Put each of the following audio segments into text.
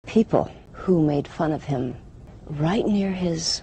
people who made fun of him right near his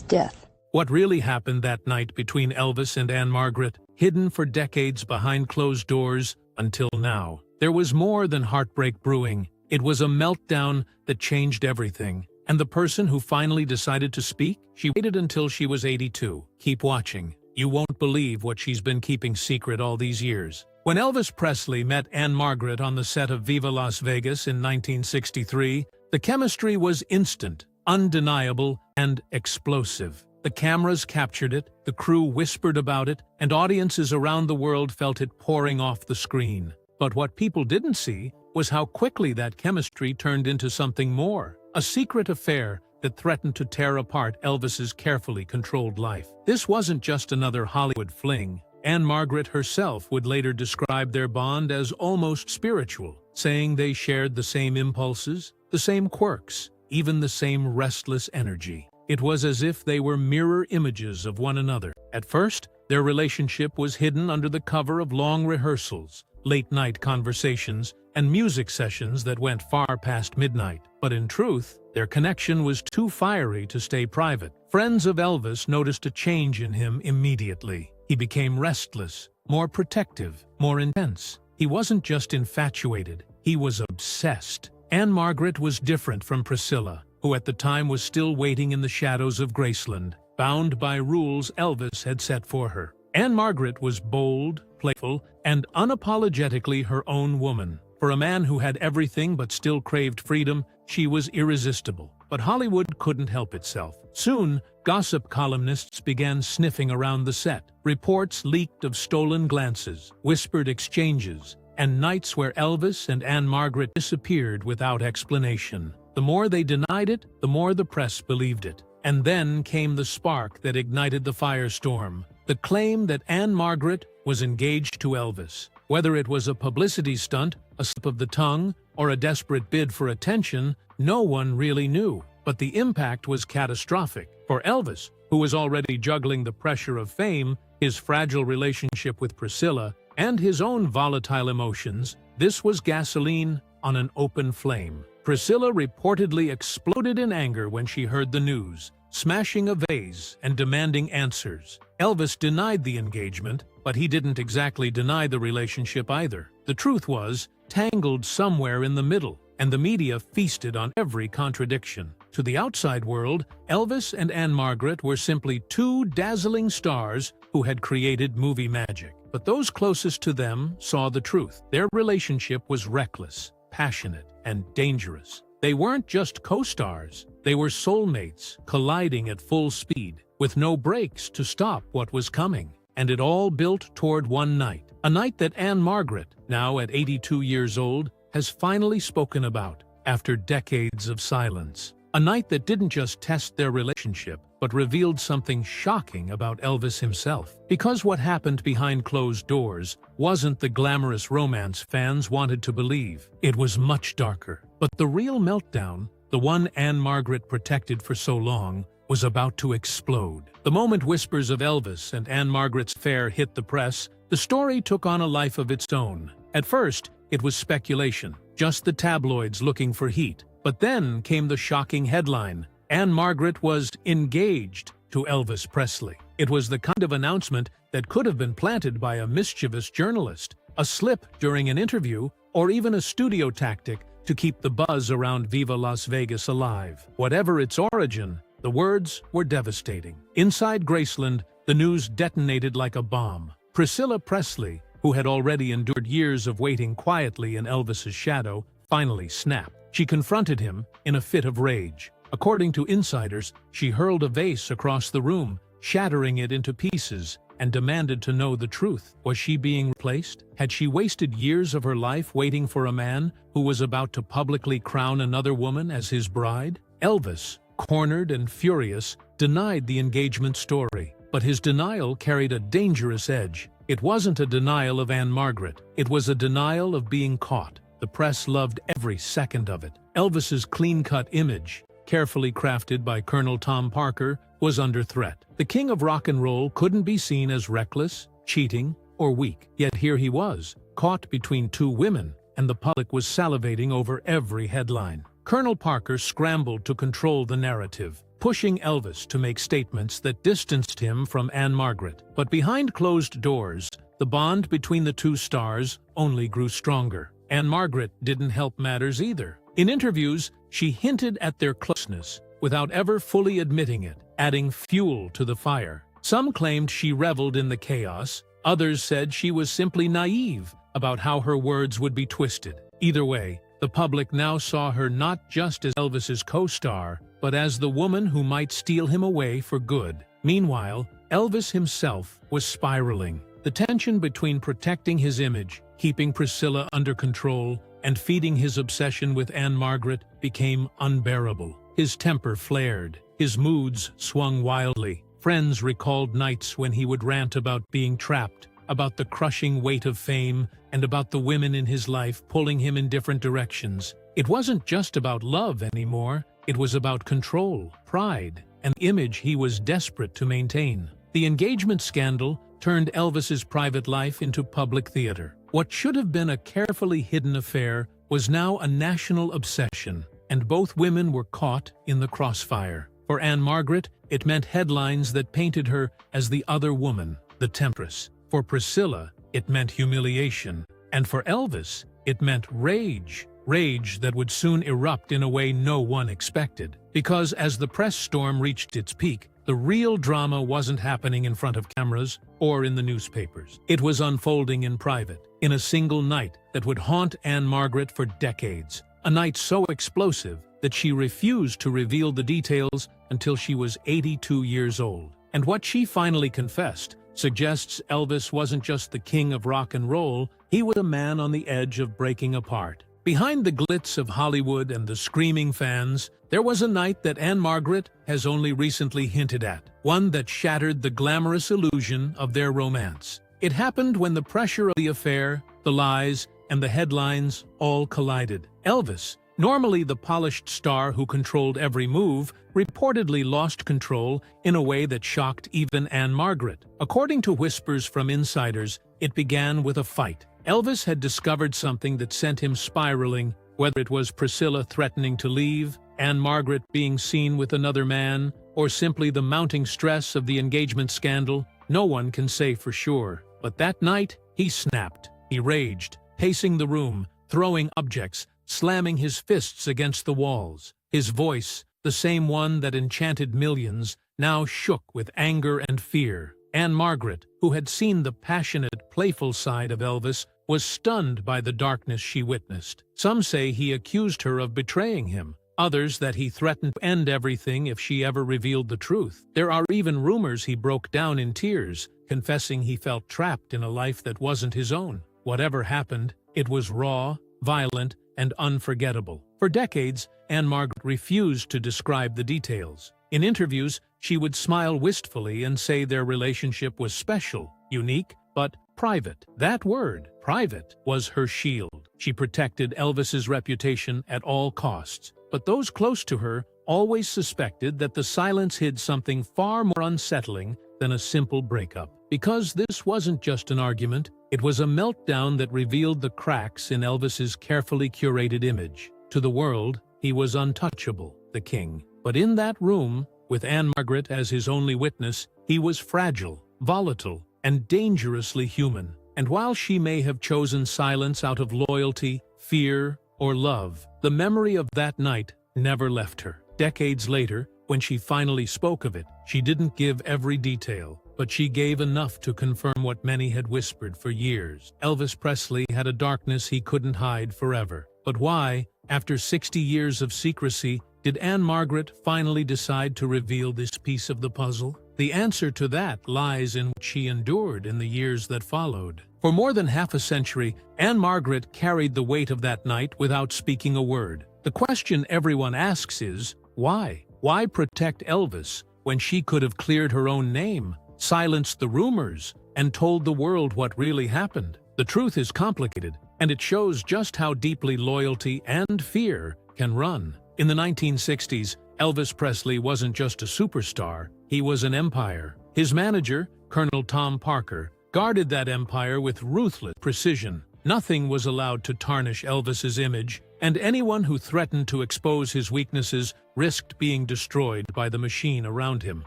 death. What really happened that night between Elvis and Ann-Margret, hidden for decades behind closed doors until now. There was more than heartbreak brewing. It was a meltdown that changed everything. And the person who finally decided to speak, she waited until she was 82. Keep watching. You won't believe what she's been keeping secret all these years. When Elvis Presley met Ann-Margret on the set of Viva Las Vegas in 1963, the chemistry was instant, undeniable, and explosive. The cameras captured it, the crew whispered about it, and audiences around the world felt it pouring off the screen. But what people didn't see was how quickly that chemistry turned into something more. A secret affair that threatened to tear apart Elvis's carefully controlled life. This wasn't just another Hollywood fling. Ann-Margret herself would later describe their bond as almost spiritual, saying they shared the same impulses, the same quirks, even the same restless energy. It was as if they were mirror images of one another. At first, their relationship was hidden under the cover of long rehearsals, late-night conversations, and music sessions that went far past midnight. But in truth, their connection was too fiery to stay private. Friends of Elvis noticed a change in him immediately. He became restless, more protective, more intense. He wasn't just infatuated, he was obsessed. Ann-Margret was different from Priscilla, who at the time was still waiting in the shadows of Graceland, bound by rules Elvis had set for her. Ann-Margret was bold, playful, and unapologetically her own woman. For a man who had everything but still craved freedom, she was irresistible. But Hollywood couldn't help itself. Soon, gossip columnists began sniffing around the set. Reports leaked of stolen glances, whispered exchanges, and nights where Elvis and Ann-Margret disappeared without explanation. The more they denied it, the more the press believed it. And then came the spark that ignited the firestorm. The claim that Ann-Margret was engaged to Elvis. Whether it was a publicity stunt, a slip of the tongue, or a desperate bid for attention, no one really knew. But the impact was catastrophic. For Elvis, who was already juggling the pressure of fame, his fragile relationship with Priscilla, and his own volatile emotions, this was gasoline on an open flame. Priscilla reportedly exploded in anger when she heard the news, smashing a vase and demanding answers. Elvis denied the engagement, but he didn't exactly deny the relationship either. The truth was tangled somewhere in the middle, and the media feasted on every contradiction. To the outside world, Elvis and Ann-Margret were simply two dazzling stars who had created movie magic. But those closest to them saw the truth. Their relationship was reckless, passionate, and dangerous. They weren't just co-stars. They were soulmates, colliding at full speed, with no brakes to stop what was coming. And it all built toward one night. A night that Ann-Margret, now at 82 years old, has finally spoken about, after decades of silence. A night that didn't just test their relationship, but revealed something shocking about Elvis himself. Because what happened behind closed doors wasn't the glamorous romance fans wanted to believe. It was much darker. But the real meltdown, the one Ann-Margret protected for so long, was about to explode. The moment whispers of Elvis and Ann-Margret's affair hit the press, the story took on a life of its own. At first, it was speculation, just the tabloids looking for heat. But then came the shocking headline: Ann-Margret was engaged to Elvis Presley. It was the kind of announcement that could have been planted by a mischievous journalist, a slip during an interview, or even a studio tactic to keep the buzz around Viva Las Vegas alive. Whatever its origin, the words were devastating. Inside Graceland, the news detonated like a bomb. Priscilla Presley, who had already endured years of waiting quietly in Elvis's shadow, finally snapped. She confronted him in a fit of rage. According to insiders, she hurled a vase across the room, shattering it into pieces, and demanded to know the truth. Was she being replaced? Had she wasted years of her life waiting for a man who was about to publicly crown another woman as his bride? Elvis, cornered and furious, denied the engagement story. But his denial carried a dangerous edge. It wasn't a denial of Ann-Margret. It was a denial of being caught. The press loved every second of it. Elvis's clean-cut image, carefully crafted by Colonel Tom Parker, was under threat. The king of rock and roll couldn't be seen as reckless, cheating, or weak. Yet here he was, caught between two women, and the public was salivating over every headline. Colonel Parker scrambled to control the narrative, pushing Elvis to make statements that distanced him from Ann-Margret. But behind closed doors, the bond between the two stars only grew stronger. Ann-Margret didn't help matters either. In interviews, she hinted at their closeness without ever fully admitting it, adding fuel to the fire. Some claimed she reveled in the chaos. Others said she was simply naive about how her words would be twisted. Either way, the public now saw her not just as Elvis's co-star, but as the woman who might steal him away for good. Meanwhile, Elvis himself was spiraling. The tension between protecting his image, keeping Priscilla under control, and feeding his obsession with Ann-Margret became unbearable. His temper flared. His moods swung wildly. Friends recalled nights when he would rant about being trapped, about the crushing weight of fame, and about the women in his life pulling him in different directions. It wasn't just about love anymore. It was about control, pride, and the image he was desperate to maintain. The engagement scandal turned Elvis's private life into public theater. What should have been a carefully hidden affair was now a national obsession, and both women were caught in the crossfire. For Ann-Margret, it meant headlines that painted her as the other woman, the temptress. For Priscilla, it meant humiliation. And for Elvis, it meant rage. Rage that would soon erupt in a way no one expected. Because as the press storm reached its peak, the real drama wasn't happening in front of cameras or in the newspapers. It was unfolding in private, in a single night that would haunt Ann-Margret for decades. A night so explosive that she refused to reveal the details until she was 82 years old. And what she finally confessed suggests Elvis wasn't just the king of rock and roll, he was a man on the edge of breaking apart. Behind the glitz of Hollywood and the screaming fans, there was a night that Ann-Margret has only recently hinted at, one that shattered the glamorous illusion of their romance. It happened when the pressure of the affair, the lies, and the headlines all collided. Elvis, normally the polished star who controlled every move, reportedly lost control in a way that shocked even Ann-Margret. According to whispers from insiders, it began with a fight. Elvis had discovered something that sent him spiraling, whether it was Priscilla threatening to leave, Ann-Margret being seen with another man, or simply the mounting stress of the engagement scandal. No one can say for sure. But that night, he snapped. He raged, pacing the room, throwing objects, slamming his fists against the walls. His voice, the same one that enchanted millions, now shook with anger and fear. Ann-Margret, who had seen the passionate, playful side of Elvis, was stunned by the darkness she witnessed. Some say he accused her of betraying him. Others that he threatened to end everything if she ever revealed the truth. There are even rumors he broke down in tears, confessing he felt trapped in a life that wasn't his own. Whatever happened, it was raw, violent, and unforgettable. For decades, Ann-Margret refused to describe the details. In interviews, she would smile wistfully and say their relationship was special, unique, but private. That word, private, was her shield. She protected Elvis's reputation at all costs. But those close to her always suspected that the silence hid something far more unsettling than a simple breakup. Because this wasn't just an argument, it was a meltdown that revealed the cracks in Elvis's carefully curated image. To the world, he was untouchable, the king. But in that room, with Ann-Margret as his only witness, he was fragile, volatile, and dangerously human. And while she may have chosen silence out of loyalty, fear, or love, the memory of that night never left her. Decades later, when she finally spoke of it, she didn't give every detail, but she gave enough to confirm what many had whispered for years. Elvis Presley had a darkness he couldn't hide forever. But why, after 60 years of secrecy, did Ann-Margret finally decide to reveal this piece of the puzzle? The answer to that lies in what she endured in the years that followed. For more than half a century, Ann-Margret carried the weight of that night without speaking a word. The question everyone asks is, why? Why protect Elvis when she could have cleared her own name, silenced the rumors, and told the world what really happened? The truth is complicated, and it shows just how deeply loyalty and fear can run. In the 1960s, Elvis Presley wasn't just a superstar, he was an empire. His manager, Colonel Tom Parker, guarded that empire with ruthless precision. Nothing was allowed to tarnish Elvis's image, and anyone who threatened to expose his weaknesses risked being destroyed by the machine around him.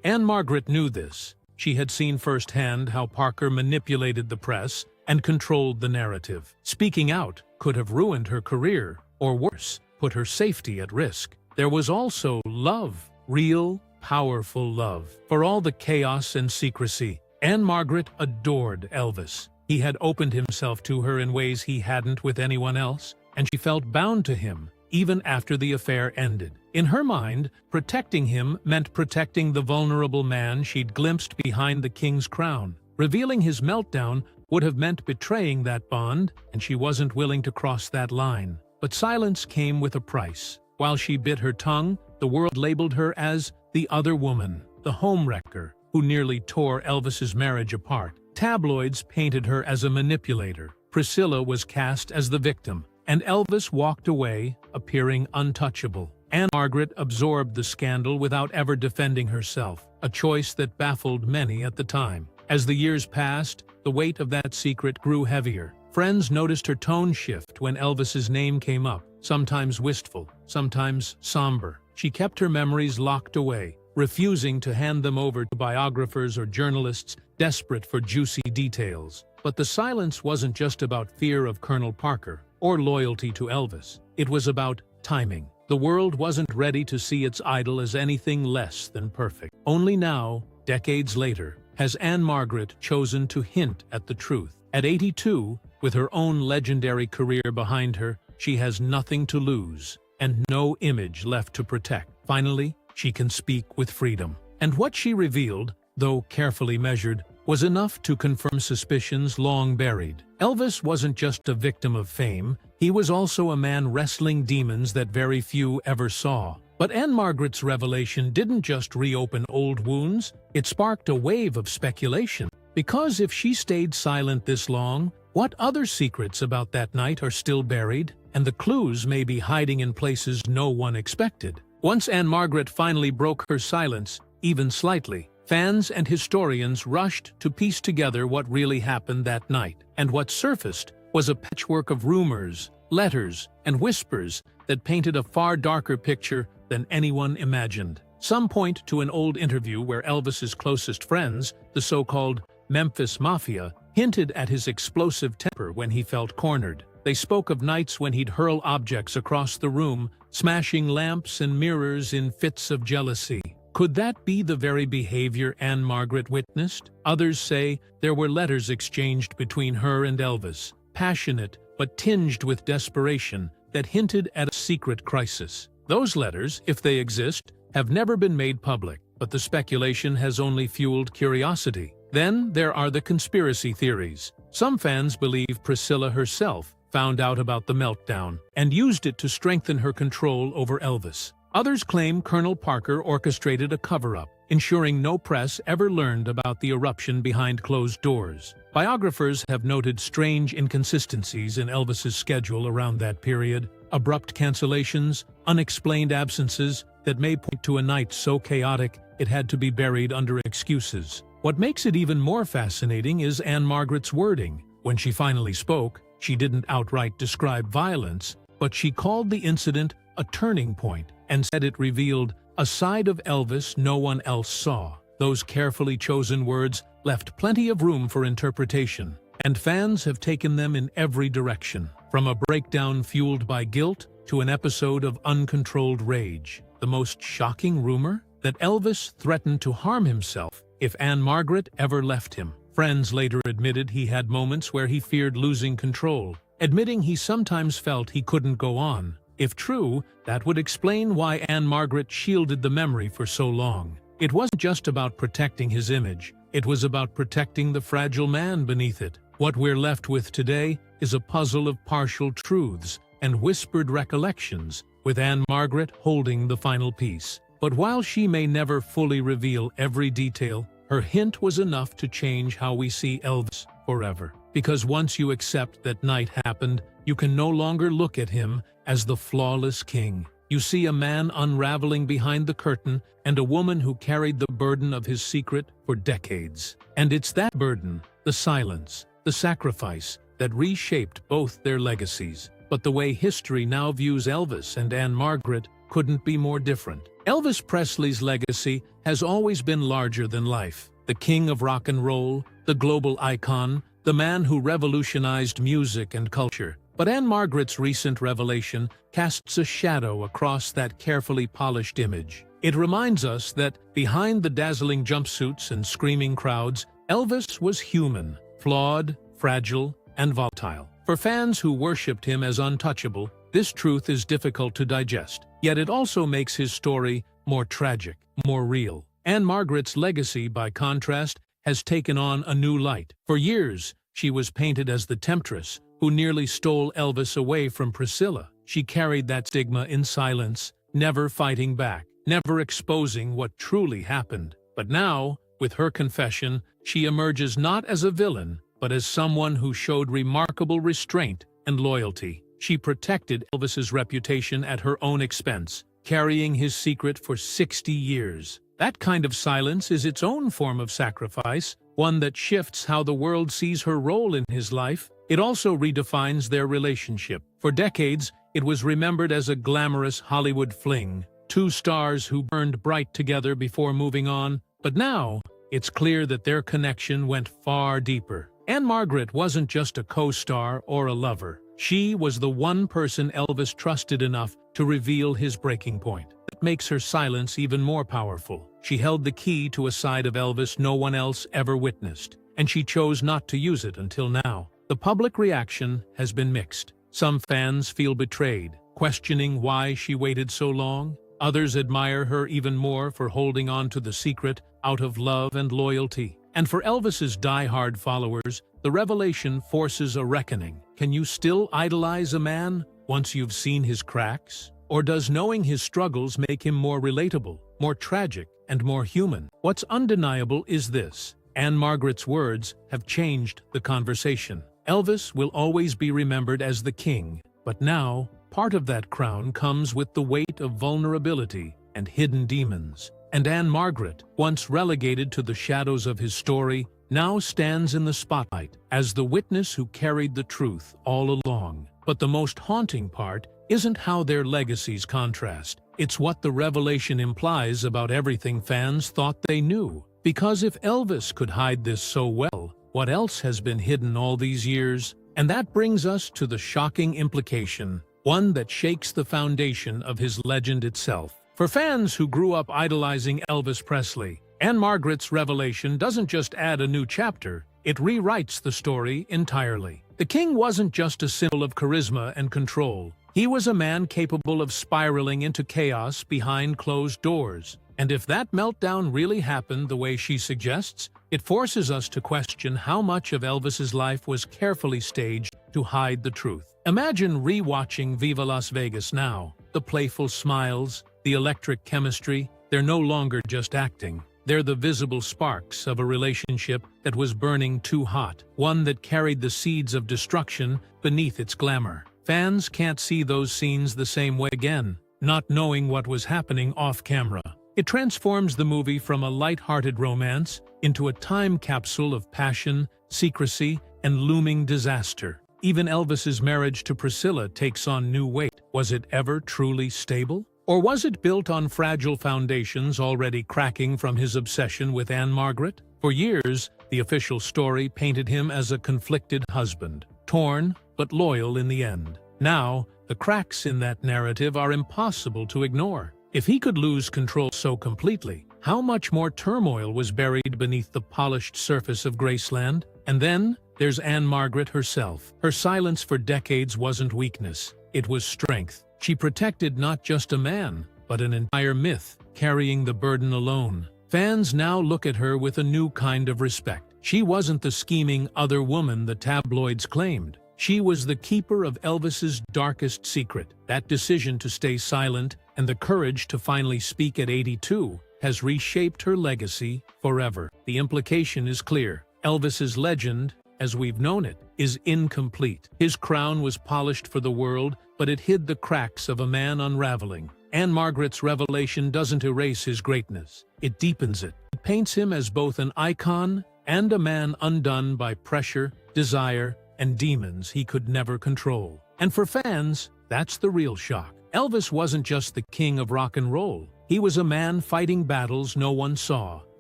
Ann-Margret knew this. She had seen firsthand how Parker manipulated the press and controlled the narrative. Speaking out could have ruined her career, or worse, put her safety at risk. There was also love, real, powerful love. For all the chaos and secrecy, Ann-Margret adored Elvis. He had opened himself to her in ways he hadn't with anyone else, and she felt bound to him, even after the affair ended. In her mind, protecting him meant protecting the vulnerable man she'd glimpsed behind the king's crown. Revealing his meltdown would have meant betraying that bond, and she wasn't willing to cross that line. But silence came with a price. While she bit her tongue, the world labeled her as the other woman, the homewrecker, who nearly tore Elvis's marriage apart. Tabloids painted her as a manipulator. Priscilla was cast as the victim, and Elvis walked away, appearing untouchable. Ann-Margret absorbed the scandal without ever defending herself, a choice that baffled many at the time. As the years passed, the weight of that secret grew heavier. Friends noticed her tone shift when Elvis's name came up, sometimes wistful, sometimes somber. She kept her memories locked away, refusing to hand them over to biographers or journalists desperate for juicy details. But the silence wasn't just about fear of Colonel Parker or loyalty to Elvis. It was about timing. The world wasn't ready to see its idol as anything less than perfect. Only now, decades later, has Ann-Margret chosen to hint at the truth. At 82, with her own legendary career behind her, she has nothing to lose and no image left to protect. Finally, she can speak with freedom. And what she revealed, though carefully measured, was enough to confirm suspicions long buried. Elvis wasn't just a victim of fame, he was also a man wrestling demons that very few ever saw. But Ann-Margret's revelation didn't just reopen old wounds, it sparked a wave of speculation. Because if she stayed silent this long, what other secrets about that night are still buried, and the clues may be hiding in places no one expected? Once Ann-Margret finally broke her silence, even slightly, fans and historians rushed to piece together what really happened that night. And what surfaced was a patchwork of rumors, letters, and whispers that painted a far darker picture than anyone imagined. Some point to an old interview where Elvis's closest friends, the so-called Memphis Mafia, hinted at his explosive temper when he felt cornered. They spoke of nights when he'd hurl objects across the room, smashing lamps and mirrors in fits of jealousy. Could that be the very behavior Ann-Margret witnessed? Others say there were letters exchanged between her and Elvis, passionate but tinged with desperation, that hinted at a secret crisis. Those letters, if they exist, have never been made public, but the speculation has only fueled curiosity. Then there are the conspiracy theories. Some fans believe Priscilla herself found out about the meltdown and used it to strengthen her control over Elvis. Others claim Colonel Parker orchestrated a cover-up, ensuring no press ever learned about the eruption behind closed doors. Biographers have noted strange inconsistencies in Elvis's schedule around that period, abrupt cancellations, unexplained absences that may point to a night so chaotic it had to be buried under excuses. What makes it even more fascinating is Ann-Margret's wording. When she finally spoke, she didn't outright describe violence, but she called the incident a turning point and said it revealed a side of Elvis no one else saw. Those carefully chosen words left plenty of room for interpretation, and fans have taken them in every direction, from a breakdown fueled by guilt to an episode of uncontrolled rage. The most shocking rumor? That Elvis threatened to harm himself if Ann-Margret ever left him. Friends later admitted he had moments where he feared losing control, admitting he sometimes felt he couldn't go on. If true, that would explain why Ann-Margret shielded the memory for so long. It wasn't just about protecting his image, it was about protecting the fragile man beneath it. What we're left with today is a puzzle of partial truths and whispered recollections, with Ann-Margret holding the final piece. But while she may never fully reveal every detail, her hint was enough to change how we see Elvis forever. Because once you accept that night happened, you can no longer look at him as the flawless king. You see a man unraveling behind the curtain and a woman who carried the burden of his secret for decades. And it's that burden, the silence, the sacrifice, that reshaped both their legacies. But the way history now views Elvis and Ann-Margret couldn't be more different. Elvis Presley's legacy has always been larger than life. The king of rock and roll, the global icon, the man who revolutionized music and culture. But Ann-Margret's recent revelation casts a shadow across that carefully polished image. It reminds us that behind the dazzling jumpsuits and screaming crowds, Elvis was human, flawed, fragile, and volatile. For fans who worshipped him as untouchable, this truth is difficult to digest. Yet it also makes his story more tragic, more real. Ann-Margret's legacy, by contrast, has taken on a new light. For years, she was painted as the temptress who nearly stole Elvis away from Priscilla. She carried that stigma in silence, never fighting back, never exposing what truly happened. But now, with her confession, she emerges not as a villain, but as someone who showed remarkable restraint and loyalty. She protected Elvis's reputation at her own expense, carrying his secret for 60 years. That kind of silence is its own form of sacrifice, one that shifts how the world sees her role in his life. It also redefines their relationship. For decades, it was remembered as a glamorous Hollywood fling, two stars who burned bright together before moving on. But now, it's clear that their connection went far deeper. Ann-Margret wasn't just a co-star or a lover. She was the one person Elvis trusted enough to reveal his breaking point. That makes her silence even more powerful. She held the key to a side of Elvis no one else ever witnessed, and she chose not to use it until now. The public reaction has been mixed. Some fans feel betrayed, questioning why she waited so long. Others admire her even more for holding on to the secret out of love and loyalty. And for Elvis's die-hard followers, the revelation forces a reckoning. Can you still idolize a man once you've seen his cracks? Or does knowing his struggles make him more relatable, more tragic, and more human? What's undeniable is this: Ann-Margret's words have changed the conversation. Elvis will always be remembered as the king, but now, part of that crown comes with the weight of vulnerability and hidden demons. And Ann-Margret, once relegated to the shadows of his story, now stands in the spotlight as the witness who carried the truth all along. But the most haunting part isn't how their legacies contrast. It's what the revelation implies about everything fans thought they knew. Because if Elvis could hide this so well, what else has been hidden all these years? And that brings us to the shocking implication, one that shakes the foundation of his legend itself. For fans who grew up idolizing Elvis Presley, Ann-Margret's revelation doesn't just add a new chapter, it rewrites the story entirely. The king wasn't just a symbol of charisma and control. He was a man capable of spiraling into chaos behind closed doors. And if that meltdown really happened the way she suggests, it forces us to question how much of Elvis's life was carefully staged to hide the truth. Imagine re-watching Viva Las Vegas now. The playful smiles, the electric chemistry, they're no longer just acting. They're the visible sparks of a relationship that was burning too hot, one that carried the seeds of destruction beneath its glamour. Fans can't see those scenes the same way again, not knowing what was happening off-camera. It transforms the movie from a light-hearted romance into a time capsule of passion, secrecy, and looming disaster. Even Elvis's marriage to Priscilla takes on new weight. Was it ever truly stable? Or was it built on fragile foundations already cracking from his obsession with Ann-Margret? For years, the official story painted him as a conflicted husband, torn but loyal in the end. Now, the cracks in that narrative are impossible to ignore. If he could lose control so completely, how much more turmoil was buried beneath the polished surface of Graceland? And then, there's Ann-Margret herself. Her silence for decades wasn't weakness, it was strength. She protected not just a man, but an entire myth, carrying the burden alone. Fans now look at her with a new kind of respect. She wasn't the scheming other woman the tabloids claimed. She was the keeper of Elvis's darkest secret. That decision to stay silent and the courage to finally speak at 82 has reshaped her legacy forever. The implication is clear. Elvis's legend, as we've known it, is incomplete. His crown was polished for the world, but it hid the cracks of a man unraveling. Ann-Margret's revelation doesn't erase his greatness. It deepens it. It paints him as both an icon and a man undone by pressure, desire, and demons he could never control. And for fans, that's the real shock. Elvis wasn't just the king of rock and roll. He was a man fighting battles no one saw,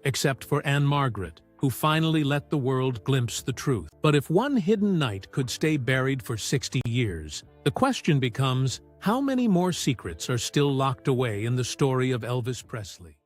except for Ann-Margret, who finally let the world glimpse the truth. But if one hidden night could stay buried for 60 years, the question becomes, how many more secrets are still locked away in the story of Elvis Presley?